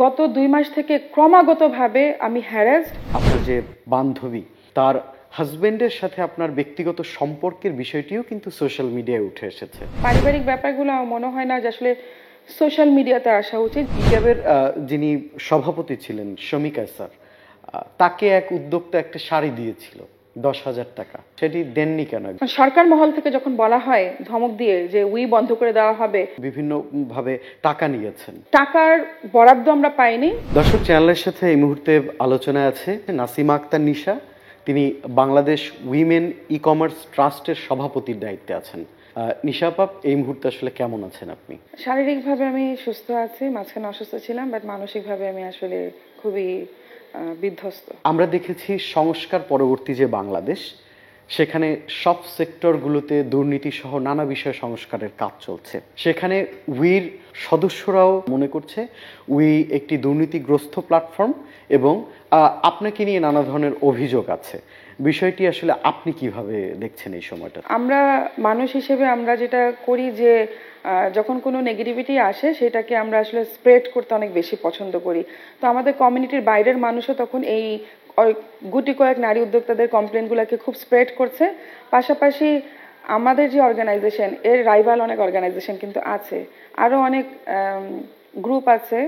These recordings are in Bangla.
গত ২ মাস থেকে ক্রমাগতভাবে আমি হ্যারাসড। আপনার যে বান্ধবী তার হাজবেন্ডের সাথে আপনার ব্যক্তিগত সম্পর্কের বিষয়টিও কিন্তু সোশ্যাল মিডিয়ায় উঠে এসেছে। পারিবারিক ব্যাপারগুলো আমার মনে হয় না যে আসলে সোশ্যাল মিডিয়াতে আসা উচিত। ইজাবের যিনি সভাপতি ছিলেন শমিকা স্যার, তাকে এক উদ্যোক্তা একটা শাড়ি দিয়েছিল 10,000 টাকা, সেটি দেননি কেন? সরকার মহল থেকে যখন বলা হয় ধমক দিয়ে যে বন্ধ করে দেওয়া হবে, বিভিন্ন ভাবে টাকা নিয়েছেন। টাকার বরাদ্দ আমরা পাইনি। দর্শক, চ্যানেলের সাথে এই মুহূর্তে আলোচনায় আছে নাসিমা আক্তার নিশা। তিনি বাংলাদেশ উইমেন ই কমার্স ট্রাস্টের সভাপতির দায়িত্বে আছেন। নিশা আপা, এই মুহূর্তে আসলে কেমন আছেন আপনি? শারীরিকভাবে আমি সুস্থ আছি, মাঝখানে অসুস্থ ছিলাম, বাট মানসিকভাবে আমি আসলে খুবই বিধ্বস্ত। আমরা দেখেছি সংস্কার পরবর্তী যে বাংলাদেশ, সেখানে সব সেক্টরগুলোতে দুর্নীতি সহ নানা বিষয়ে সংস্কারের কাজ চলছে। সেখানে উইর সদস্যরাও মনে করছে উই একটি দুর্নীতিগ্রস্ত প্ল্যাটফর্ম এবং আপনাকে নিয়ে নানা ধরনের অভিযোগ আছে। বিষয়টি আসলে আপনি কিভাবে দেখছেন এই সময়টা? আমরা মানুষ হিসেবে আমরা যেটা করি যে যখন কোনো নেগেটিভিটি আসে সেটাকে আমরা আসলে স্প্রেড করতে অনেক বেশি পছন্দ করি। তো আমাদের কমিউনিটির বাইরের মানুষও তখন এই গুটি কয়েক নারী উদ্যোক্তাদের কমপ্লেনগুলোকে খুব স্প্রেড করছে। পাশাপাশি আমাদের যে অর্গানাইজেশন, এর রাইভাল অনেক অর্গানাইজেশন কিন্তু আছে, আরও অনেক গ্রুপ আছে,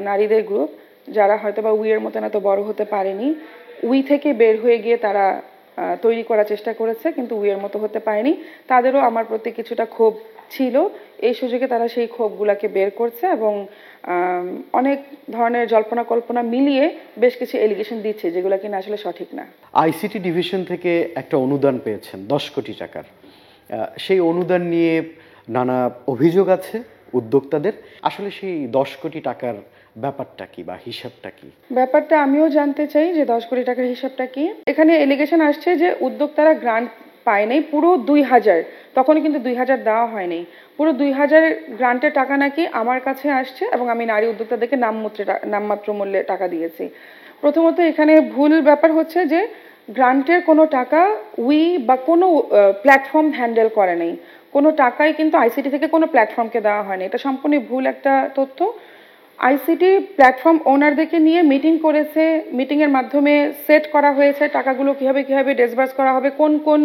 নারীদের গ্রুপ, যারা হয়তো বা উইয়ের মতন এত বড় হতে পারেনি। উই থেকে বের হয়ে গিয়ে তারা তৈরি করার চেষ্টা করেছে, কিন্তু উইয়ের মতো হতে পারেনি। তাদেরও আমার প্রতি কিছুটা ক্ষোভ ছিল। এই সুযোগে তারা সেই ক্ষোভগুলোকে বের করছে এবং অনেক ধরনের জল্পনা কল্পনা মিলিয়ে বেশ কিছু এলিগেশন দিচ্ছে, যেগুলো কিনা আসলে সঠিক না। আইসিটি ডিভিশন থেকে একটা অনুদান পেয়েছেন 10 কোটি টাকার। সেই অনুদান নিয়ে নানা অভিযোগ আছে উদ্যোক্তাদের। আসলে সেই 10 কোটি টাকার ব্যাপারটা কি বা হিসাবটা কি? ব্যাপারটা আমিও জানতে চাই যে 10 কোটি টাকার হিসাবটা কি। এখানে এলিগেশন আসছে যে উদ্যোক্তারা গ্রান্ট পায় নাই পুরো 2,000, তখন কিন্তু 2,000 দেওয়া হয়নি। পুরো 2,000 গ্রান্টের টাকা নাকি আমার কাছে আসছে এবং আমি নারী উদ্যোক্তাদেরকে নামমাত্র মূল্যে টাকা দিয়েছি। প্রথমত এখানে ভুল ব্যাপার হচ্ছে যে গ্রান্টের কোনো টাকা উই বা কোনো প্ল্যাটফর্ম হ্যান্ডেল করে নেই। কোনো টাকাই কিন্তু আইসিটি থেকে কোনো প্ল্যাটফর্মকে দেওয়া হয়নি। এটা সম্পূর্ণ ভুল একটা তথ্য। আইসিটি প্ল্যাটফর্ম ওনারদেরকে নিয়ে মিটিং করেছে, মিটিংয়ের মাধ্যমে সেট করা হয়েছে টাকাগুলো কিভাবে কিভাবে ডিসবার্স করা হবে, কোন কোন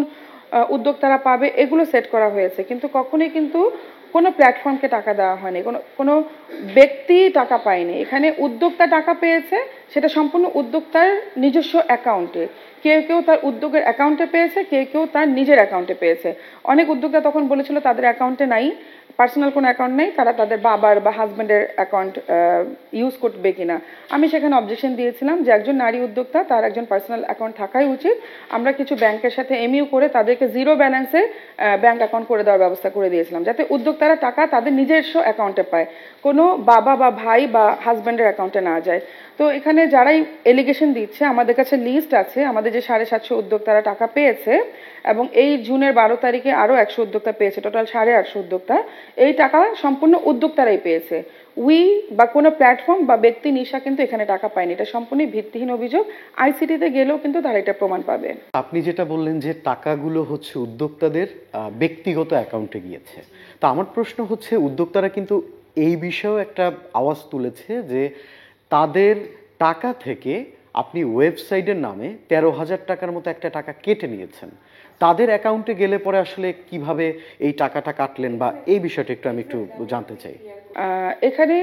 উদ্যোক্তারা পাবে, এগুলো সেট করা হয়েছে। কিন্তু কখনোই কিন্তু কোনো প্ল্যাটফর্মকে টাকা দেওয়া হয়নি, কোনো ব্যক্তি টাকা পায়নি। এখানে উদ্যোক্তা টাকা পেয়েছে, সেটা সম্পূর্ণ উদ্যোক্তার নিজস্ব অ্যাকাউন্টে। কেউ কেউ তার উদ্যোগের অ্যাকাউন্টে পেয়েছে, কেউ কেউ তার নিজের অ্যাকাউন্টে পেয়েছে। অনেক উদ্যোক্তা তখন বলেছিল তাদের অ্যাকাউন্টে নাই, পার্সোনাল কোনো অ্যাকাউন্ট নেই, তারা তাদের বাবার বা হাজব্যান্ডের অ্যাকাউন্ট ইউজ করবে কিনা। আমি সেখানে অবজেকশন দিয়েছিলাম যে একজন নারী উদ্যোক্তা তার একজন পার্সোনাল অ্যাকাউন্ট থাকাই উচিত। আমরা কিছু ব্যাংকের সাথে এমইউ করে তাদেরকে জিরো ব্যালেন্সে ব্যাংক অ্যাকাউন্ট করে দেওয়ার ব্যবস্থা করে দিয়েছিলাম, যাতে উদ্যোক্তারা টাকা তাদের নিজস্ব অ্যাকাউন্টে পায়, কোনো বাবা বা ভাই বা হাজব্যান্ডের অ্যাকাউন্টে না যায়। তো এখানে যারাই এলিগেশন দিচ্ছে, আমাদের কাছে লিস্ট আছে, আমাদের যে 750 উদ্যোক্তারা টাকা পেয়েছে এবং এই জুনের 12 তারিখে আরও 100 উদ্যোক্তা পেয়েছে, টোটাল 850 উদ্যোক্তা। এই টাকা সম্পূর্ণ উদ্যোক্তারাই পেয়েছে। উই বা কোনো প্ল্যাটফর্ম বা ব্যক্তি নিশা কিন্তু এখানে টাকা পায়নি। এটা সম্পূর্ণ ভিত্তিহীন অভিযোগ। আইসিটিতে গেলেও কিন্তু তারা এটা প্রমাণ পাবে। আপনি যেটা বললেন যে টাকাগুলো হচ্ছে উদ্যোক্তাদের ব্যক্তিগত অ্যাকাউন্টে গিয়েছে, তো আমার প্রশ্ন হচ্ছে উদ্যোক্তারা কিন্তু এই বিষয়েও একটা আওয়াজ তুলেছে যে তাদের টাকা থেকে আপনি ওয়েবসাইটের নামে 13,000 টাকার মতো একটা টাকা কেটে নিয়েছেন। তাদের অ্যাকাউন্টে গেলে পরে আসলে কিভাবে এই টাকাটা কাটলেন বা এই বিষয়টা একটু জানতে চাই। এখানে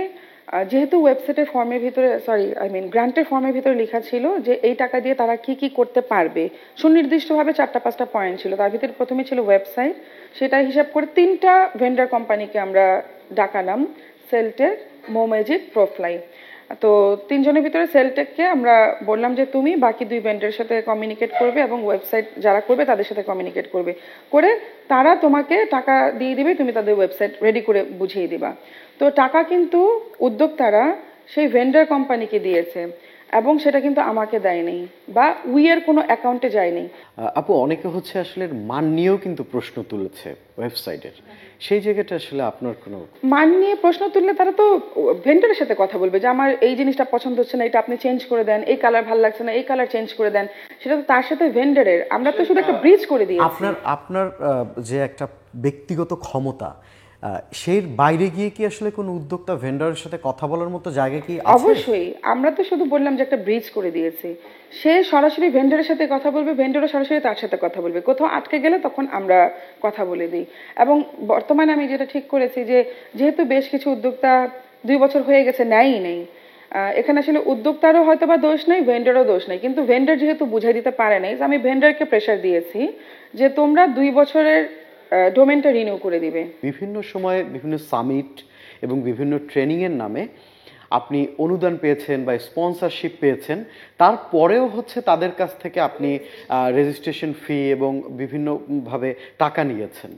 যেহেতু ওয়েবসাইটের ফর্মের ভিতরে গ্রান্টের ফর্মের ভিতরে লেখা ছিল যে এই টাকা দিয়ে তারা কি কি করতে পারবে, সুনির্দিষ্টভাবে 4-5টা পয়েন্ট ছিল। তার ভিতরে প্রথমে ছিল ওয়েবসাইট, সেটা হিসাব করে 3টা ভেন্ডার কোম্পানিকে আমরা ডাকালাম, সেলটেক, মোমেজিক, প্রোফ্লাই। তো 3 জনের ভিতরে সেলটেককে আমরা বললাম যে তুমি বাকি 2 ভেন্ডারের সাথে কমিউনিকেট করবে এবং ওয়েবসাইট যারা করবে তাদের সাথে কমিউনিকেট করবে, করে তারা তোমাকে টাকা দিয়ে দিবে, তুমি তাদের ওয়েবসাইট রেডি করে বুঝিয়ে দিবা। তো টাকা কিন্তু উদ্যোক্তারা সেই ভেন্ডার কোম্পানিকে দিয়েছে এবং সেটা কিন্তু আমাকে দেয়নি বা উইয়ের কোনো অ্যাকাউন্টে যায়নি। আপু, অনেকে হচ্ছে আসলে মান নিয়েও কিন্তু প্রশ্ন তুলেছে ওয়েবসাইটের, সেই জায়গাটা আসলে আপনার কোনো? মান নিয়ে প্রশ্ন তুললে তারা তো ভেন্ডারের সাথে কথা বলবে যে আমার এই জিনিসটা পছন্দ হচ্ছে না, এটা আপনি চেঞ্জ করে দেন, এই কালার ভালো লাগছে না, এই কালার চেঞ্জ করে দেন। সেটা তো তার সাথে ভেন্ডারের, আমরা তো শুধু একটা ব্রিজ করে দিই। আপনার যে একটা ব্যক্তিগত ক্ষমতা, সেই বাইরে গিয়ে কি আসলে কোনো উদ্যোক্তা ভেন্ডরের সাথে কথা বলার মতো জায়গা কি আছে? অবশ্যই, আমরা তো শুধু বললাম যে একটা ব্রিজ করে দিয়েছি, সে সরাসরি ভেন্ডরের সাথে কথা বলবে, ভেন্ডরও সরাসরি তার সাথে কথা বলবে, কোথাও আটকে গেলে তখন আমরা কথা বলে দিই। এবং বর্তমানে আমি যেটা ঠিক করেছি যে যেহেতু বেশ কিছু উদ্যোক্তা 2 বছর হয়ে গেছে নেয়ই নেই, এখানে আসলে উদ্যোক্তারও হয়তো বা দোষ নেই, ভেন্ডরও দোষ নেই, কিন্তু ভেন্ডর যেহেতু বুঝাই দিতে পারে নাই, আমি ভেন্ডরকে প্রেশার দিয়েছি যে তোমরা 2 বছরের ডোমেনটা রিনিউ করে দিবে। বিভিন্ন সময়ে বিভিন্ন সামিট এবং বিভিন্ন ট্রেনিংয়ের নামে আপনি অনুদান পেয়েছেন বা স্পন্সরশিপ পেয়েছেন, তারপরেও হচ্ছে তাদের কাছ থেকে আপনি রেজিস্ট্রেশন ফি এবং বিভিন্নভাবে টাকা নিয়েছেন।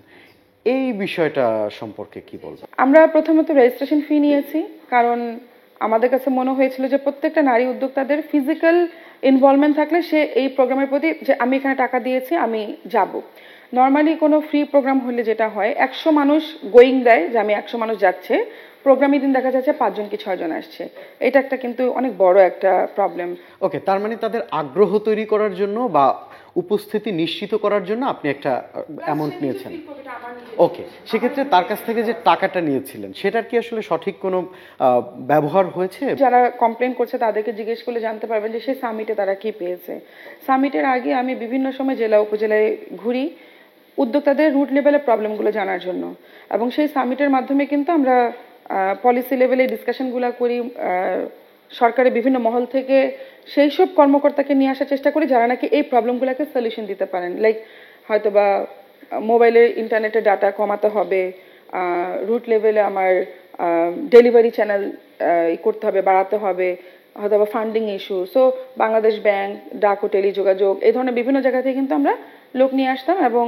এই বিষয়টা সম্পর্কে কি বলবেন? আমরা প্রথমত রেজিস্ট্রেশন ফি নিয়েছি, কারণ আমাদের কাছে মনে হয়েছিল যে প্রত্যেকটা নারী উদ্যোক্তাদের ফিজিক্যাল ইনভলভমেন্ট থাকলে সে এই প্রোগ্রামের প্রতি, যে আমি এখানে টাকা দিয়েছি আমি যাব। নর্মালি কোনো ফ্রি প্রোগ্রাম হলে যেটা হয় 100 মানুষ গোয়িং দেয় যে আমি 100 মানুষ যাচ্ছে, প্রোগ্রামে দিন দেখা যাচ্ছে 5 জন কি 6 জন আসছে, এটা একটা কিন্তু অনেক বড় একটা প্রবলেম। ওকে, তার মানে তাদের আগ্রহ তৈরি করার জন্য বা উপস্থিতি নিশ্চিত করার জন্য আপনি একটা অ্যামাউন্ট নিয়েছেন। ওকে, সেক্ষেত্রে তার কাছ থেকে যে টাকাটা নিয়েছিলেন সেটার কি আসলে সঠিক কোনো ব্যবহার হয়েছে? যারা কমপ্লেন করছে তাদেরকে জিজ্ঞেস করলে জানতে পারবেন যে সেই সামিটে তারা কি পেয়েছে। সামিটের আগে আমি বিভিন্ন সময় জেলা উপজেলায় ঘুরি উদ্যোক্তাদের রুট লেভেলের প্রবলেমগুলো জানার জন্য, এবং সেই সামিটের মাধ্যমে কিন্তু আমরা পলিসি লেভেলে ডিসকাশনগুলো করি, সরকারের বিভিন্ন মহল থেকে সেই সব কর্মকর্তাকে নিয়ে আসার চেষ্টা করি যারা নাকি এই প্রবলেমগুলোকে সলিউশন দিতে পারেন। লাইক হয়তোবা মোবাইলের ইন্টারনেটের ডাটা কমাতে হবে, রুট লেভেলে আমার ডেলিভারি চ্যানেল করতে হবে, বাড়াতে হবে, হয়তো বা funding issue. So Bangladesh bank, ডাক ও টেলিযোগাযোগ, এই ধরনের বিভিন্ন জায়গা থেকে কিন্তু আমরা লোক নিয়ে আসতাম। এবং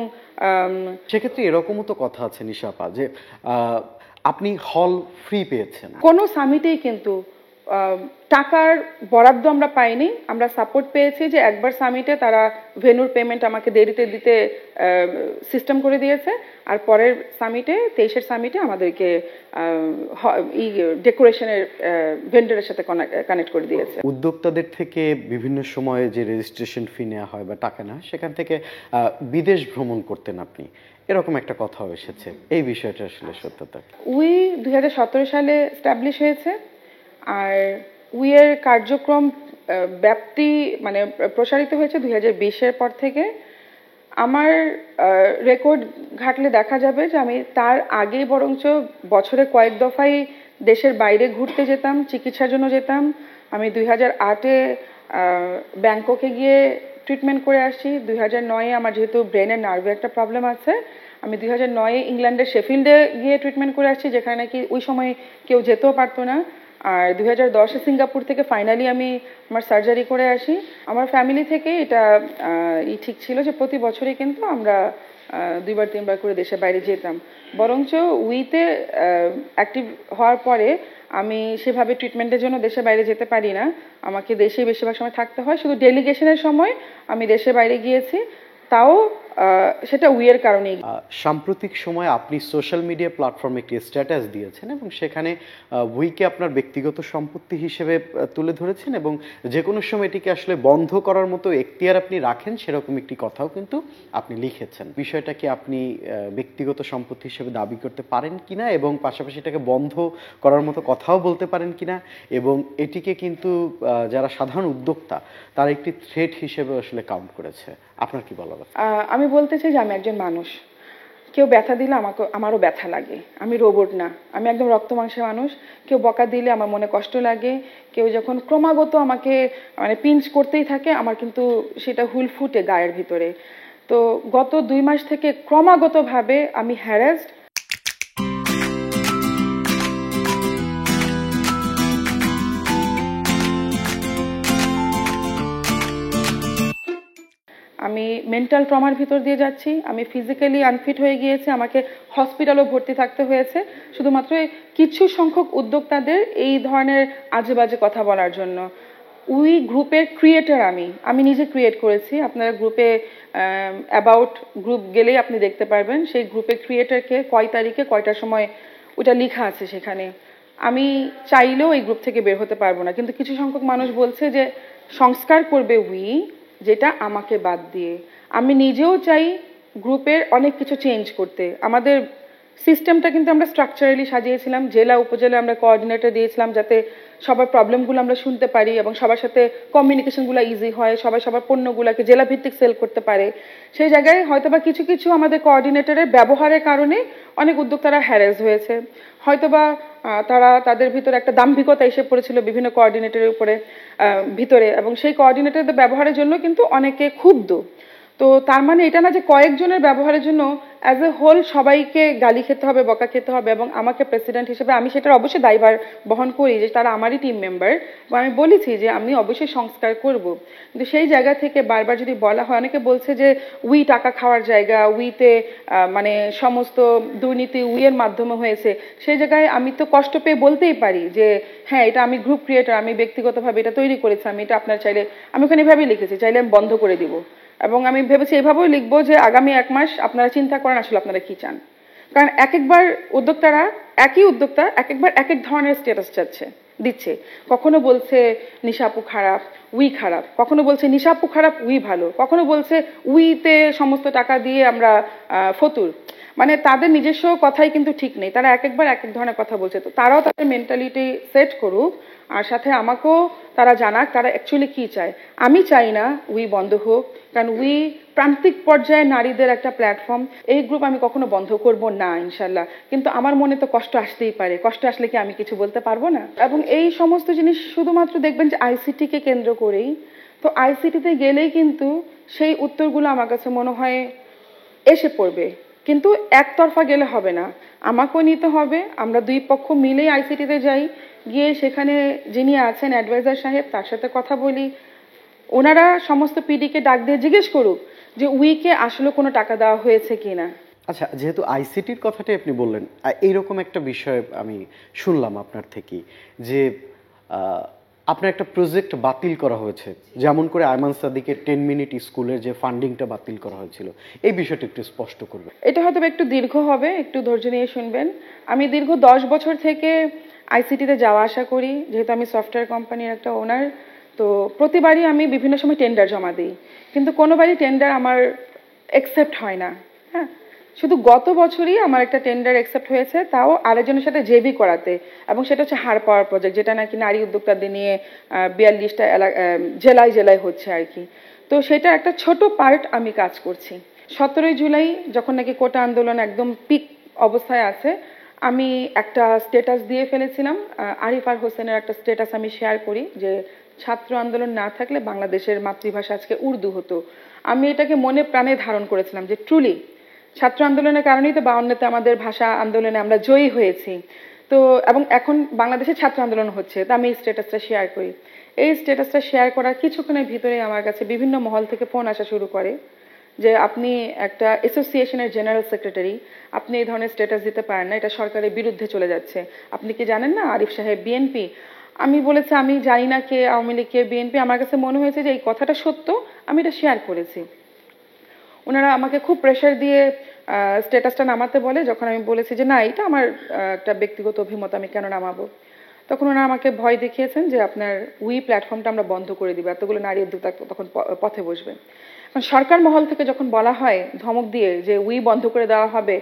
সেক্ষেত্রে এরকমও তো কথা আছে নিশাপা যে আপনি হল ফ্রি পেয়েছেন। কোনো সামিটেই কিন্তু টাকার বরাদ্দ আমরা পাইনি, আমরা সাপোর্ট পেয়েছি যে একবার সামিটে তারা ভেন্যুর পেমেন্ট আমাকে দেরিতে দিতে সিস্টেম করে দিয়েছে, আর পরের সামিটে 23-এর সামিটে আমাদেরকে ডেকোরেশনের ভেন্ডরের সাথে কানেক্ট করে দিয়েছে। উদ্যোক্তাদের থেকে বিভিন্ন সময়ে যে রেজিস্ট্রেশন ফি নেওয়া হয় বা টাকা নেওয়া হয়, সেখান থেকে বিদেশ ভ্রমণ করতেন আপনি, এরকম একটা কথাও এসেছে। এই বিষয়টা আসলে সত্যতা? উই 2017 সালে স্ট্যাবলিশ হয়েছে, আর উইয়ের কার্যক্রম ব্যাপ্তি মানে প্রসারিত হয়েছে 2020-এর পর থেকে। আমার রেকর্ড ঘাটলে দেখা যাবে যে আমি তার আগেই বরঞ্চ বছরে কয়েক দফায় দেশের বাইরে ঘুরতে যেতাম, চিকিৎসার জন্য যেতাম। আমি 2008-এ ব্যাংককে গিয়ে ট্রিটমেন্ট করে আসি। 2009-এ আমার যেহেতু ব্রেনের নার্ভে একটা প্রবলেম আছে, আমি 2009-এ ইংল্যান্ডের শেফিল্ডে গিয়ে ট্রিটমেন্ট করে আসছি, যেখানে নাকি ওই সময় কেউ যেতেও পারতো না। আর 2010-এ সিঙ্গাপুর থেকে ফাইনালি আমি আমার সার্জারি করে আসি। আমার ফ্যামিলি থেকে এটা ঠিক ছিল যে প্রতি বছরই কিন্তু আমরা 2-3 বার করে দেশের বাইরে যেতাম। বরঞ্চ উইতে অ্যাক্টিভ হওয়ার পরে আমি সেভাবে ট্রিটমেন্টের জন্য দেশের বাইরে যেতে পারি না, আমাকে দেশেই বেশিরভাগ সময় থাকতে হয়। শুধু ডেলিগেশনের সময় আমি দেশের বাইরে গিয়েছি, তাও সেটা উইয়ের কারণেই। সাম্প্রতিক সময়ে আপনি সোশ্যাল মিডিয়া প্ল্যাটফর্মে একটি স্ট্যাটাস দিয়েছেন এবং সেখানে উইকে আপনার ব্যক্তিগত সম্পত্তি হিসেবে তুলে ধরেছেন এবং যে কোনো সময় এটিকে আসলে বন্ধ করার মতো এখতিয়ার আপনি রাখেন, সেরকম একটি কথাও কিন্তু আপনি লিখেছেন। বিষয়টাকে আপনি ব্যক্তিগত সম্পত্তি হিসেবে দাবি করতে পারেন কিনা এবং পাশাপাশি এটাকে বন্ধ করার মতো কথাও বলতে পারেন কিনা, এবং এটিকে কিন্তু যারা সাধারণ উদ্যোক্তা তারা একটি থ্রেট হিসেবে আসলে কাউন্ট করেছে, আপনার কি বলার আছে? আমি বলতে চাই যে আমি একজন মানুষ, কেউ ব্যথা দিলে আমারও ব্যথা লাগে, আমি রোবট না, আমি একদম রক্ত মাংসের মানুষ। কেউ বকা দিলে আমার মনে কষ্ট লাগে, কেউ যখন ক্রমাগত আমাকে মানে পিঞ্চ করতেই থাকে আমার কিন্তু সেটা হুল ফুটে গায়ের ভিতরে। তো গত 2 মাস থেকে ক্রমাগতভাবে আমি হ্যারাসড। আমি মেন্টাল ট্রমার ভিতর দিয়ে যাচ্ছি, আমি ফিজিক্যালি আনফিট হয়ে গিয়েছি, আমাকে হসপিটালও ভর্তি থাকতে হয়েছে শুধুমাত্র কিছু সংখ্যক উদ্যোক্তাদের এই ধরনের আজে বাজে কথা বলার জন্য। উই গ্রুপের ক্রিয়েটার আমি নিজে ক্রিয়েট করেছি। আপনারা গ্রুপে অ্যাবাউট গ্রুপ গেলেই আপনি দেখতে পারবেন সেই গ্রুপের ক্রিয়েটারকে কয় তারিখে কয়টার সময় ওটা লেখা আছে সেখানে। আমি চাইলেও এই গ্রুপ থেকে বের হতে পারবো না, কিন্তু কিছু সংখ্যক মানুষ বলছে যে সংস্কার করবে উই, যেটা আমাকে বাদ দিয়ে। আমি নিজেও চাই গ্রুপের অনেক কিছু চেঞ্জ করতে। আমাদের সিস্টেমটা কিন্তু আমরা স্ট্রাকচারালি সাজিয়েছিলাম, জেলা উপজেলা আমরা কোঅর্ডিনেটর দিয়েছিলাম যাতে সবার প্রবলেমগুলো আমরা শুনতে পারি এবং সবার সাথে কমিউনিকেশনগুলো ইজি হয়, সবাই সবার পণ্যগুলোকে জেলা ভিত্তিক সেল করতে পারে। সেই জায়গায় হয়তোবা কিছু কিছু আমাদের কোঅর্ডিনেটরের ব্যবহারের কারণে অনেক উদ্যোক্তারা হ্যারাস হয়েছে, হয়তোবা তারা তাদের ভিতরে একটা দাম্ভিকতা এসে পড়েছিল বিভিন্ন কোঅর্ডিনেটরের উপরে ভিতরে, এবং সেই কোঅর্ডিনেটরদের ব্যবহারের জন্য কিন্তু অনেকে ক্ষুব্ধ। তো তার মানে এটা না যে কয়েকজনের ব্যবহারের জন্য অ্যাজ এ হোল সবাইকে গালি খেতে হবে, বকা খেতে হবে, এবং আমাকে প্রেসিডেন্ট হিসেবে আমি সেটার অবশ্যই দায়ভার বহন করি যে তারা আমারই টিম মেম্বার, এবং আমি বলেছি যে আমি অবশ্যই সংস্কার করব। কিন্তু সেই জায়গা থেকে বারবার যদি বলা হয়, অনেকে বলছে যে উই টাকা খাওয়ার জায়গা, উইতে মানে সমস্ত দুর্নীতি উইয়ের মাধ্যমে হয়েছে, সেই জায়গায় আমি তো কষ্ট পেয়ে বলতেই পারি যে হ্যাঁ এটা আমি গ্রুপ ক্রিয়েটর, আমি ব্যক্তিগতভাবে এটা তৈরি করেছি, আমি এটা আপনার চাইলে, আমি ওখানে এভাবেই লিখেছি, চাইলে আমি বন্ধ করে দিব। এবং আমি ভেবেছি এভাবেও লিখবো যে আগামী 1 মাস আপনারা চিন্তা করেন আসলে আপনারা কি চান, কারণ এক একবার উদ্যোক্তারা, একই উদ্যোক্তা এক একবার এক এক ধরনের স্ট্যাটাস দিচ্ছে। কখনো বলছে নিশাপু খারাপ, উই খারাপ, কখনো বলছে নিশাপু খারাপ, উই ভালো, কখনো বলছে উইতে সমস্ত টাকা দিয়ে আমরা ফতুর। মানে তাদের নিজস্ব কথাই কিন্তু ঠিক নেই, তারা এক একবার এক এক ধরনের কথা বলছে। তো তারাও তাদের মেন্টালিটি সেট করুক, আর সাথে আমাকেও তারা জানাক তারা অ্যাকচুয়ালি কি চায়। আমি চাই না উই বন্ধ হোক, কারণ উই প্রান্তিক পর্যায়ে নারীদের একটা প্ল্যাটফর্ম, এই গ্রুপ আমি কখনো বন্ধ করব না ইনশাল্লাহ। কিন্তু আমার মনে তো কষ্ট আসতেই পারে, কষ্ট আসলে কি আমি কিছু বলতে পারবো না? এবং এই সমস্ত জিনিস শুধুমাত্র দেখবেন যে আইসিটিকে কেন্দ্র করেই, তো আইসিটিতে গেলেই কিন্তু সেই উত্তরগুলো আমার কাছে মনে হয় এসে পড়বে। কিন্তু একতরফা গেলে হবে না, আমাকেও নিতে হবে, আমরা দুই পক্ষ মিলেই আইসিটিতে যাই, গিয়ে সেখানে যিনি আছেন অ্যাডভাইজার সাহেব তার সাথে কথা বলি, ওনারা সমস্ত পিডিকে ডাক দিয়ে জিজ্ঞেস করুক যে উইকে আসলে কোনো টাকা দেওয়া হয়েছে কিনা। আচ্ছা, যেহেতু আইসিটির কথাটাই আপনি বললেন, এইরকম একটা বিষয় আমি শুনলাম আপনার থেকে যে আপনার একটা প্রজেক্ট বাতিল করা হয়েছে, যেমন করে আয়মান সাদিকের 10 মিনিট স্কুলের যে ফান্ডিংটা বাতিল করা হয়েছিল, এই বিষয়টা একটু স্পষ্ট করবেন। এটা হয়তো একটু দীর্ঘ হবে, একটু ধৈর্য নিয়ে শুনবেন। আমি দীর্ঘ 10 বছর থেকে আইসিটিতে যাওয়া আসা করি, যেহেতু আমি সফটওয়্যার কোম্পানির একটা ওনার। তো প্রতিবারই আমি বিভিন্ন সময় টেন্ডার জমা দিই, কিন্তু কোনোবারই টেন্ডার আমার অ্যাকসেপ্ট হয় না। হ্যাঁ, শুধু গত বছরই আমার একটা টেন্ডার অ্যাকসেপ্ট হয়েছে, তাও আরেকজনের সাথে জেবি করাতে, এবং সেটা হচ্ছে হাড় পাওয়ার প্রজেক্ট, যেটা নাকি নারী উদ্যোক্তাদের নিয়ে 42টা জেলায় জেলায় হচ্ছে আর কি। তো সেটা একটা ছোট পার্ট আমি কাজ করছি। 17ই জুলাই যখন নাকি কোটা আন্দোলন একদম পিক অবস্থায় আছে, আমি একটা স্ট্যাটাস দিয়ে ফেলেছিলাম, আরিফার হোসেনের একটা স্ট্যাটাস আমি শেয়ার করি যে ছাত্র আন্দোলন না থাকলে বাংলাদেশের মাতৃভাষা আজকে উর্দু হতো। আমি এটাকে মনে প্রাণে ধারণ করেছিলাম যে ট্রুলি ছাত্র আন্দোলনের কারণেই তো 52তে আমাদের ভাষা আন্দোলনে আমরা জয়ী হয়েছি। তো এবং এখন বাংলাদেশে ছাত্র আন্দোলন হচ্ছে, তা আমি এই স্ট্যাটাসটা শেয়ার করি। এই স্ট্যাটাসটা শেয়ার করার কিছুক্ষণের ভিতরে আমার কাছে বিভিন্ন মহল থেকে ফোন আসা শুরু করে যে আপনি একটা অ্যাসোসিয়েশনের জেনারেল সেক্রেটারি, আপনি এই ধরনের স্ট্যাটাস দিতে পারেন না, এটা সরকারের বিরুদ্ধে চলে যাচ্ছে। আপনি কি জানেন না আরিফ সাহেব বিএনপি? আমি বলেছি আমি জানি না কে আওয়ামী লীগ কে বিএনপি, আমার কাছে মনে হয়েছে যে এই কথাটা সত্য, আমি এটা শেয়ার করেছি। ওনারা আমাকে খুব প্রেশার দিয়ে স্ট্যাটাসটা নামাতে বলে, যখন আমি বলেছি যে না এটা আমার একটা ব্যক্তিগত অভিমত, আমি কেন নামাবো, তখন ওনারা আমাকে ভয় দেখিয়েছেন যে আপনার উই প্ল্যাটফর্মটা আমরা বন্ধ করে দিব, এতগুলো নারী উদ্যোক্তা তখন পথে বসবে। সরকার মহল থেকে যখন বলা হয় ধমক দিয়ে যে উই বন্ধ করে দেওয়া হবে,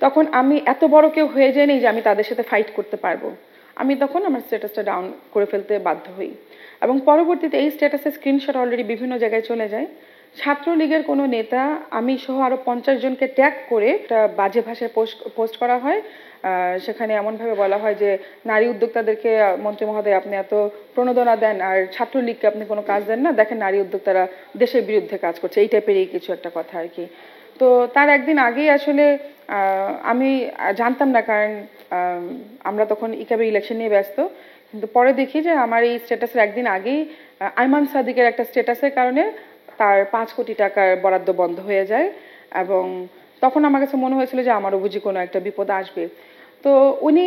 তখন আমি এত বড় কেউ হয়ে যাইনি যে আমি তাদের সাথে ফাইট করতে পারবো। আমি তখন আমার স্ট্যাটাসটা ডাউন করে ফেলতে বাধ্য হই, এবং পরবর্তীতে এই স্ট্যাটাসের স্ক্রিনশট অলরেডি বিভিন্ন জায়গায় চলে যায়। ছাত্রলীগের কোনো নেতা আমি সহ আরো 50 জনকে ট্যাগ করে একটা বাজে ভাষায় পোস্ট করা হয়। সেখানে এমনভাবে বলা হয় যে নারী উদ্যোক্তাদেরকে মন্ত্রী মহোদয় আপনি এত প্রণোদনা দেন আর ছাত্রলীগকে আপনি কোনো কাজ দেন না, দেখেন নারী উদ্যোক্তারা দেশের বিরুদ্ধে কাজ করছে, এই টাইপেরই কিছু একটা কথা আর কি। তো তার একদিন আগেই আসলে আমি জানতাম না, কারণ আমরা তখন ইকাবের ইলেকশন নিয়ে ব্যস্ত, কিন্তু পরে দেখি যে আমার এই স্ট্যাটাসের একদিন আগেই আয়মান সাদিকের একটা স্ট্যাটাসের কারণে তার 5 কোটি টাকার বরাদ্দ বন্ধ হয়ে যায়, এবং তখন আমার কাছে মনে হয়েছিল যে আমারও বুঝি কোনো একটা বিপদ আসবে। তো উনি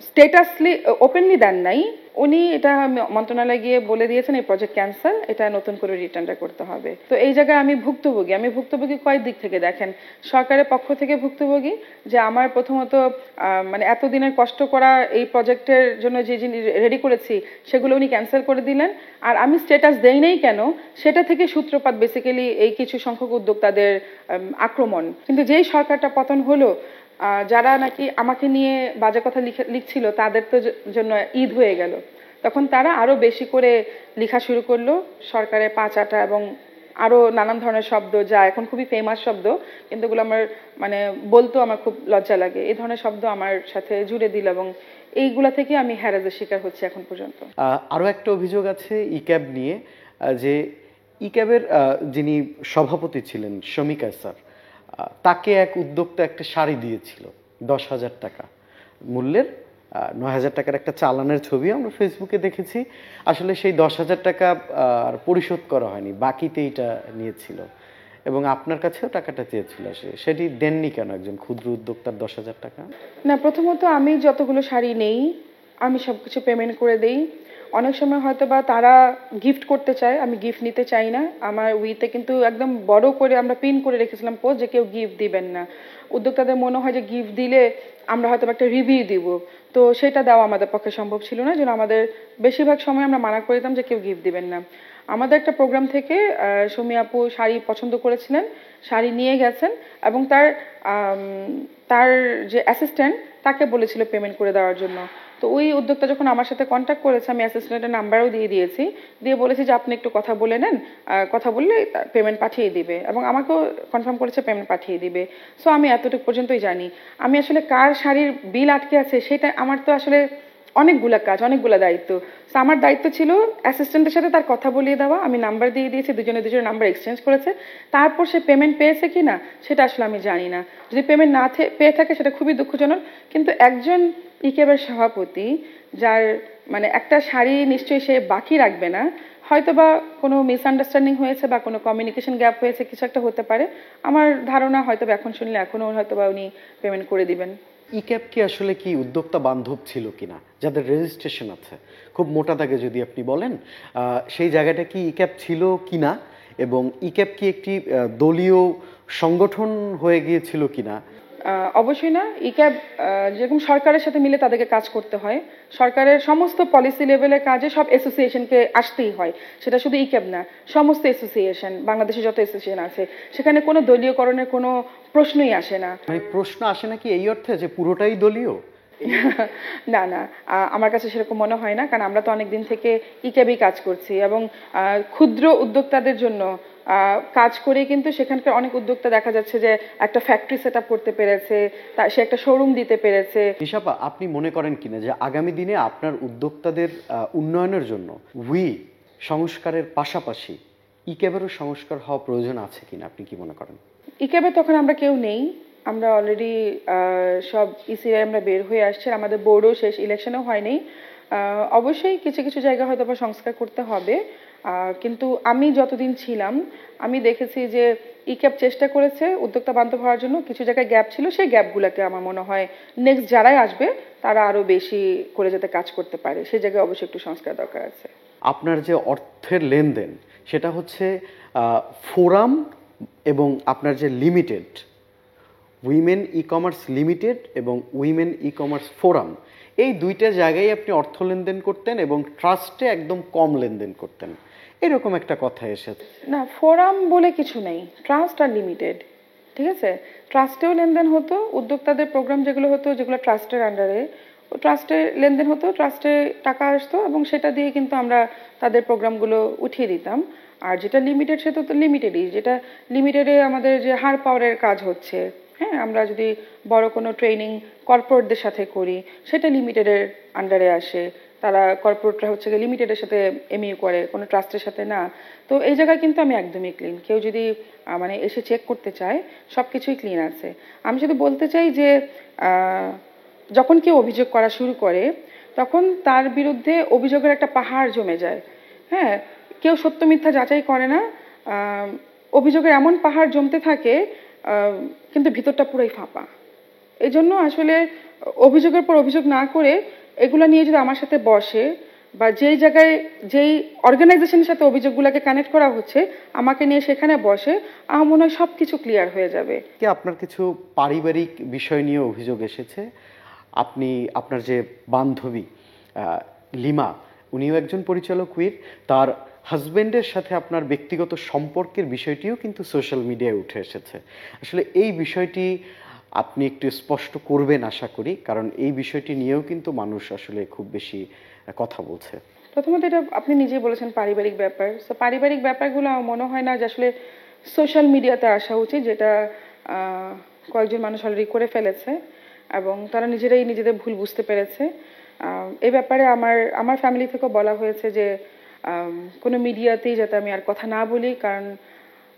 স্টেটাসলি ওপেনলি দেন নাই, উনি এটা মন্ত্রণালয়ে গিয়ে বলে দিয়েছেন এই প্রজেক্ট ক্যান্সেল, এটা নতুন করে রিটেন্ডার করতে হবে। তো এই জায়গায় আমি ভুক্তভোগী কয় দিক থেকে দেখেন। সরকারের পক্ষ থেকে ভুক্তভোগী, যে আমার প্রথমত মানে এতদিনের কষ্ট করা এই প্রজেক্টের জন্য যে জিনিস রেডি করেছি সেগুলো উনি ক্যান্সেল করে দিলেন। আর আমি স্ট্যাটাস দেই নাই কেন, সেটা থেকে সূত্রপাত বেসিক্যালি এই কিছু সংখ্যক উদ্যোক্তাদের আক্রমণ। কিন্তু যেই সরকারটা পতন হলো, যারা নাকি আমাকে নিয়ে বাজে কথা লিখছিল তাদের তো জন্য ঈদ হয়ে গেল, তখন তারা আরো বেশি করে লেখা শুরু করলো সরকারের পাঁচাটা এবং আরো নানান ধরনের শব্দ, যা এখন খুবই ফেমাস শব্দ, কিন্তু এগুলো আমার মানে বলতেও আমার খুব লজ্জা লাগে। এই ধরনের শব্দ আমার সাথে জুড়ে দিল এবং এইগুলা থেকে আমি হ্যারাসের শিকার হচ্ছি এখন পর্যন্ত। আরো একটা অভিযোগ আছে ইক্যাব নিয়ে, যে ইক্যাবের যিনি সভাপতি ছিলেন শমিকা স্যার, তাকে এক উদ্যোক্তা একটা শাড়ি দিয়েছিল 10,000 টাকা মূল্যের, 9,000 টাকার একটা চালানের ছবি আমরা ফেসবুকে দেখেছি। আসলে সেই 10,000 টাকা আর পরিশোধ করা হয়নি, বাকিতে এটা নিয়েছিল এবং আপনার কাছেও টাকাটা চেয়েছিল। সেটি দেননি কেন একজন ক্ষুদ্র উদ্যোক্তার 10,000 টাকা? না, প্রথমত আমি যতগুলো শাড়ি নেই আমি সবকিছু পেমেন্ট করে দেই। অনেক সময় হয়তো বা তারা গিফট করতে চায়, আমি গিফট নিতে চাই না। আমার উইতে কিন্তু একদম বড় করে আমরা পিন করে রেখেছিলাম পোস্ট যে কেউ গিফট দিবেন না। উদ্যোক্তাদের মনে হয় যে গিফট দিলে আমরা হয়তো একটা রিভিউ দিব, তো সেটা দেওয়া আমাদের পক্ষে সম্ভব ছিল না, যেন আমাদের বেশিরভাগ সময় আমরা মানা করে দিতাম যে কেউ গিফট দিবেন না। আমাদের একটা প্রোগ্রাম থেকে সুমি আপু শাড়ি পছন্দ করেছিলেন, শাড়ি নিয়ে গেছেন এবং তার যে অ্যাসিস্ট্যান্ট তাকে বলেছিল পেমেন্ট করে দেওয়ার জন্য। তো ওই উদ্যোক্তা যখন আমার সাথে কন্ট্যাক্ট করেছে, আমি অ্যাসিস্ট্যান্টের নাম্বারও দিয়ে দিয়েছি, দিয়ে বলেছি যে আপনি একটু কথা বলে নেন, কথা বললে পেমেন্ট পাঠিয়ে দিবে এবং আমাকেও কনফার্ম করেছে পেমেন্ট পাঠিয়ে দিবে। সো আমি এতটুকু পর্যন্তই জানি। আমি আসলে কার শাড়ির বিল আটকে আছে সেটা আমার তো আসলে অনেকগুলা কাজ, অনেকগুলা দায়িত্ব। তো আমার দায়িত্ব ছিল অ্যাসিস্ট্যান্টের সাথে তার কথা বলিয়ে দেওয়া, আমি নাম্বার দিয়ে দিয়েছি, দুজনের নাম্বার এক্সচেঞ্জ করেছে। তারপর সে পেমেন্ট পেয়েছে কি না সেটা আসলে আমি জানি না। যদি পেমেন্ট না পেয়ে থাকে সেটা খুবই দুঃখজনক। কিন্তু একজন ইকেবের সভাপতি, যার মানে একটা শাড়ি নিশ্চয়ই সে বাকি রাখবে না, হয়তো বা কোনো মিসআন্ডারস্ট্যান্ডিং হয়েছে বা কোনো কমিউনিকেশন গ্যাপ হয়েছে, কিছু একটা হতে পারে। আমার ধারণা হয়তো এখন শুনলে এখনো হয়তো বা উনি পেমেন্ট করে দিবেন। ইক্যাব কি আসলে কি উদ্যোক্তা বান্ধব ছিল কিনা, যাদের রেজিস্ট্রেশন আছে, খুব মোটা দাগে যদি আপনি বলেন সেই জায়গাটা কি ইক্যাব ছিল কিনা, এবং ইক্যাব কি একটি দলীয় সংগঠন হয়ে গিয়েছিল কিনা? অবশ্যই না। ইক্যাব যেরকম সরকারের সাথে মিলে তাদেরকে কাজ করতে হয়, সরকারের সমস্ত পলিসি লেভেলের কাজে সব অ্যাসোসিয়েশনকে আসতেই হয়, সেটা শুধু ইক্যাব না, সমস্ত অ্যাসোসিয়েশন, বাংলাদেশে যত অ্যাসোসিয়েশন আছে সেখানে কোনো দলীয়করণের কোনো প্রশ্নই আসে না। মানে প্রশ্ন আসে নাকি এই অর্থে যে পুরোটাই দলীয়? না না, আমার কাছে সেরকম মনে হয় না, কারণ আমরা তো অনেকদিন থেকে ইক্যাবই কাজ করছি এবং ক্ষুদ্র উদ্যোক্তাদের জন্য কাজ করে কিন্তু সেখানকার অনেক উদ্যোক্তা দেখা যাচ্ছে যে একটা ফ্যাক্টরি সেট আপ করতে পেরেছে, সে একটা শোরুম দিতে পেরেছে। নিশাপা, আপনি মনে করেন কিনা যে আগামী দিনে আপনার উদ্যোক্তাদের উন্নয়নের জন্য সংস্কারের পাশাপাশি ইক্যাবেরও সংস্কার হওয়া প্রয়োজন আছে কিনা, আপনি কি মনে করেন? ইক্যাবে তখন আমরা কেউ নেই, আমরা অলরেডি সব ইসিআই আমরা বের হয়ে আসছে, আমাদের বোর্ডও শেষ, ইলেকশনও হয়নি। অবশ্যই কিছু কিছু জায়গা হয়তো বা সংস্কার করতে হবে, কিন্তু আমি যতদিন ছিলাম আমি দেখেছি যে ইক্যাব চেষ্টা করেছে উদ্যোক্তা বান্ধব হওয়ার জন্য। কিছু জায়গায় গ্যাপ ছিল, সেই গ্যাপগুলোকে আমার মনে হয় নেক্সট যারাই আসবে তারা আরো বেশি করে যাতে কাজ করতে পারে, সেই জায়গায় অবশ্যই একটু সংস্কার দরকার আছে। আপনার যে অর্থের লেনদেন সেটা হচ্ছে ফোরাম এবং আপনার যে limited, women e commerce limited এবং উইমেন ই কমার্স ফোরাম, এই দুইটা জায়গায় আপনি অর্থ লেনদেন করতেন এবং ট্রাস্টে একদম কম লেনদেন করতেন, এরকম একটা কথা এসেছে। না, ফোরাম বলে কিছু নেই, ট্রাস্ট আর লিমিটেড, ঠিক আছে। ট্রাস্টেও লেনদেন হতো, উদ্যোক্তাদের প্রোগ্রাম যেগুলো হতো, যেগুলো ট্রাস্টের আন্ডারে, ও ট্রাস্টে লেনদেন হতো, ট্রাস্টে টাকা আসতো এবং সেটা দিয়ে কিন্তু আমরা তাদের প্রোগ্রামগুলো উঠিয়ে দিতাম। আর যেটা লিমিটেড সেটা তো লিমিটেডই, যেটা লিমিটেডে আমাদের যে হাড় পাওয়ারের কাজ হচ্ছে, হ্যাঁ, আমরা যদি বড় কোনো ট্রেনিং কর্পোরেটদের সাথে করি সেটা লিমিটেডের আন্ডারে আসে, তারা কর্পোরেটরা হচ্ছে লিমিটেডের সাথে এমইউ করে, কোনো ট্রাস্টের সাথে না। তো এই জায়গায় কিন্তু আমি একদমই ক্লিন, কেউ যদি মানে এসে চেক করতে চায় সব কিছুই ক্লিন আছে। আমি শুধু বলতে চাই যে যখন কেউ অভিযোগ করা শুরু করে তখন তার বিরুদ্ধে অভিযোগের একটা পাহাড় জমে যায়। হ্যাঁ, কেউ সত্য মিথ্যা যাচাই করে না, অভিযোগের এমন পাহাড় জমতে থাকে কিন্তু ভিতরটা পুরোই ফাঁপা। এই জন্য আসলে অভিযোগের পর অভিযোগ না করে এগুলো নিয়ে যদি আমার সাথে বসে বা যেই জায়গায় যেই অর্গানাইজেশনের সাথে অভিযোগগুলোকে কানেক্ট করা হচ্ছে আমাকে নিয়ে সেখানে বসে, আমার মনে হয় সব কিছু ক্লিয়ার হয়ে যাবে। কি আপনার কিছু পারিবারিক বিষয় নিয়ে অভিযোগ এসেছে? আপনি আপনার যে বান্ধবী লিমা, উনিও একজন পরিচালক উইর, তার হাজবেন্ডের সাথে আপনার ব্যক্তিগত সম্পর্কের বিষয়টিও কিন্তু সোশ্যাল মিডিয়ায় উঠে এসেছে। আসলে এই বিষয়টি আপনি একটু স্পষ্ট করবেন আশা করি, কারণ এই বিষয়টি নিয়েও কিন্তু মানুষ আসলে খুব বেশি কথা বলছে। প্রথমত এটা আপনি নিজেই বলেছেন পারিবারিক ব্যাপার, তো পারিবারিক ব্যাপারগুলো আমার মনে হয় না যে আসলে সোশ্যাল মিডিয়াতে আসা উচিত, যেটা কয়েকজন মানুষ অলরেডি করে ফেলেছে এবং তারা নিজেরাই নিজেদের ভুল বুঝতে পেরেছে। এই ব্যাপারে আমার ফ্যামিলি থেকেও বলা হয়েছে যে কোনো মিডিয়াতেই যাতে আমি আর কথা না বলি, কারণ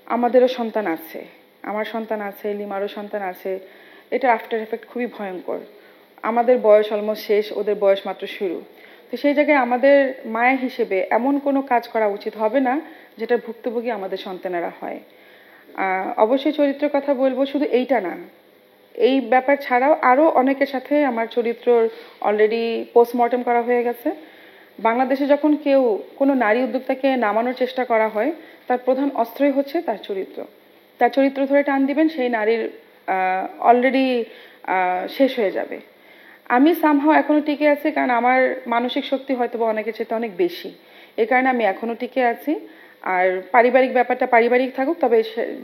আমাদেরও সন্তান আছে, আমার সন্তান আছে, লিমারও সন্তান আছে। এটা আফটার এফেক্ট খুবই ভয়ঙ্কর। আমাদের বয়স অলমোস্ট শেষ, ওদের বয়স মাত্র শুরু। তো সেই জায়গায় আমাদের মায়া হিসেবে এমন কোনো কাজ করা উচিত হবে না যেটা ভুক্তভোগী আমাদের সন্তানেরা হয়। অবশ্যই চরিত্রের কথা বলবো, শুধু এইটা না, এই ব্যাপার ছাড়াও আরও অনেকের সাথে আমার চরিত্রর অলরেডি পোস্টমর্টেম করা হয়ে গেছে। বাংলাদেশে যখন কেউ কোনো নারী উদ্যোক্তাকে নামানোর চেষ্টা করা হয়, তার প্রধান অস্ত্রই হচ্ছে তার চরিত্র। তার চরিত্র ধরে টান দিবেন, সেই নারীর অলরেডি শেষ হয়ে যাবে। আমি সামহাও এখনো টিকে আছি, কারণ আমার মানসিক শক্তি হয়তো বা অনেকের চেয়ে অনেক বেশি, এই কারণে আমি এখনো টিকে আছি। আর পারিবারিক ব্যাপারটা পারিবারিক থাকুক, তবে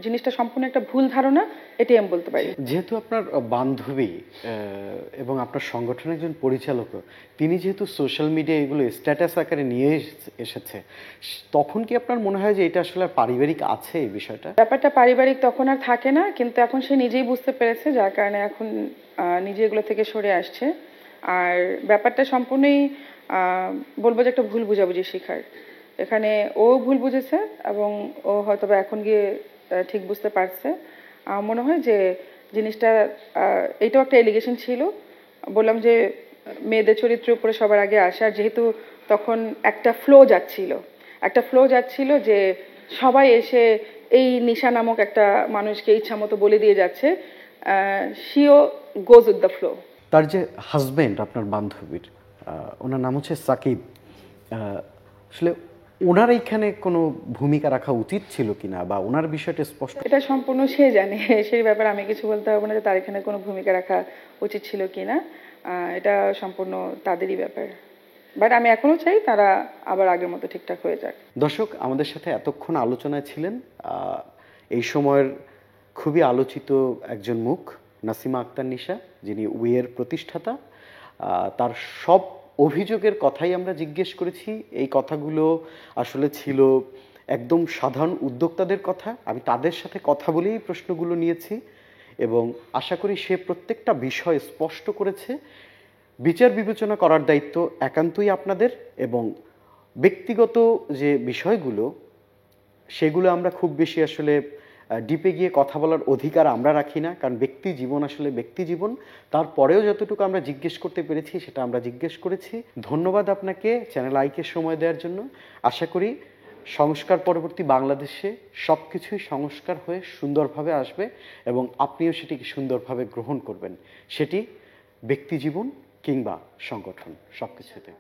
জিনিসটা সম্পূর্ণ একটা ভুল ধারণা, এটাই আমি বলতে পারি। যেহেতু আপনার বান্ধবী এবং আপনার সংগঠনের একজন পরিচালক, তিনি যেহেতু সোশ্যাল মিডিয়া এগুলো স্ট্যাটাস আকারে নিয়ে এসেছে, তখন কি আপনার মনে হয় যে এটা আসলে পারিবারিক আছে এই বিষয়টা? ব্যাপারটা পারিবারিক তখন আর থাকে না, কিন্তু এখন সে নিজেই বুঝতে পেরেছে, যার কারণে এখন নিজে এগুলো থেকে সরে আসছে। আর ব্যাপারটা সম্পূর্ণই বলবো যে একটা ভুল বুঝাবুঝি শিখার। এখানে ও ভুল বুঝেছে এবং ও হয়তো বা এখন গিয়ে ঠিক বুঝতে পারছে। আমার মনে হয় যে জিনিসটা এইটাও একটা এলিগেশন ছিল। বললাম যে মেয়েদের চরিত্রের উপরে সবার আগে আসে, আর যেহেতু তখন একটা ফ্লো যাচ্ছিল যে সবাই এসে এই নিশা নামক একটা মানুষকে ইচ্ছা মতো বলে দিয়ে যাচ্ছে, শিও গোজ উইথ দ্য ফ্লো। তার যে হাজবেন্ড আপনার বান্ধবীর, ওনার নাম হচ্ছে সাকিব, আসলে ওনার এইখানে কোনো ভূমিকা রাখা উচিত ছিল কিনা, বা ওনার বিষয়টা স্পষ্ট? এটা সম্পূর্ণ সে জানে, সেই ব্যাপারে আমি কিছু বলতে পারবো না যে তার এখানে কোনো ভূমিকা রাখা উচিত ছিল কিনা। এটা সম্পূর্ণ তাদেরই ব্যাপার। বাট আমি এখনো চাই তারা আবার আগের মতো ঠিকঠাক হয়ে যাক। দর্শক, আমাদের সাথে এতক্ষণ আলোচনায় ছিলেন এই সময়ের খুবই আলোচিত একজন মুখ, নাসিমা আক্তার নিশা, যিনি উইয়ের প্রতিষ্ঠাতা। তার সব অভিযোগের কথাই আমরা জিজ্ঞেস করেছি। এই কথাগুলো আসলে ছিল একদম সাধারণ উদ্যোক্তাদের কথা। আমি তাদের সাথে কথা বলেই প্রশ্নগুলো নিয়েছি এবং আশা করি সে প্রত্যেকটা বিষয় স্পষ্ট করেছে। বিচার বিবেচনা করার দায়িত্ব একান্তই আপনাদের, এবং ব্যক্তিগত যে বিষয়গুলো সেগুলো আমরা খুব বেশি আসলে ডিপে গিয়ে কথা বলার অধিকার আমরা রাখি না, কারণ ব্যক্তি জীবন আসলে ব্যক্তি জীবন। তারপরেও যতটুকু আমরা জিজ্ঞেস করতে পেরেছি সেটা আমরা জিজ্ঞেস করেছি। ধন্যবাদ আপনাকে চ্যানেল আইকে সময় দেওয়ার জন্য। আশা করি সংস্কার পরবর্তী বাংলাদেশে সব কিছুই সংস্কার হয়ে সুন্দরভাবে আসবে এবং আপনিও সেটিকে সুন্দরভাবে গ্রহণ করবেন, সেটি ব্যক্তি জীবন কিংবা সংগঠন, সব কিছুতে।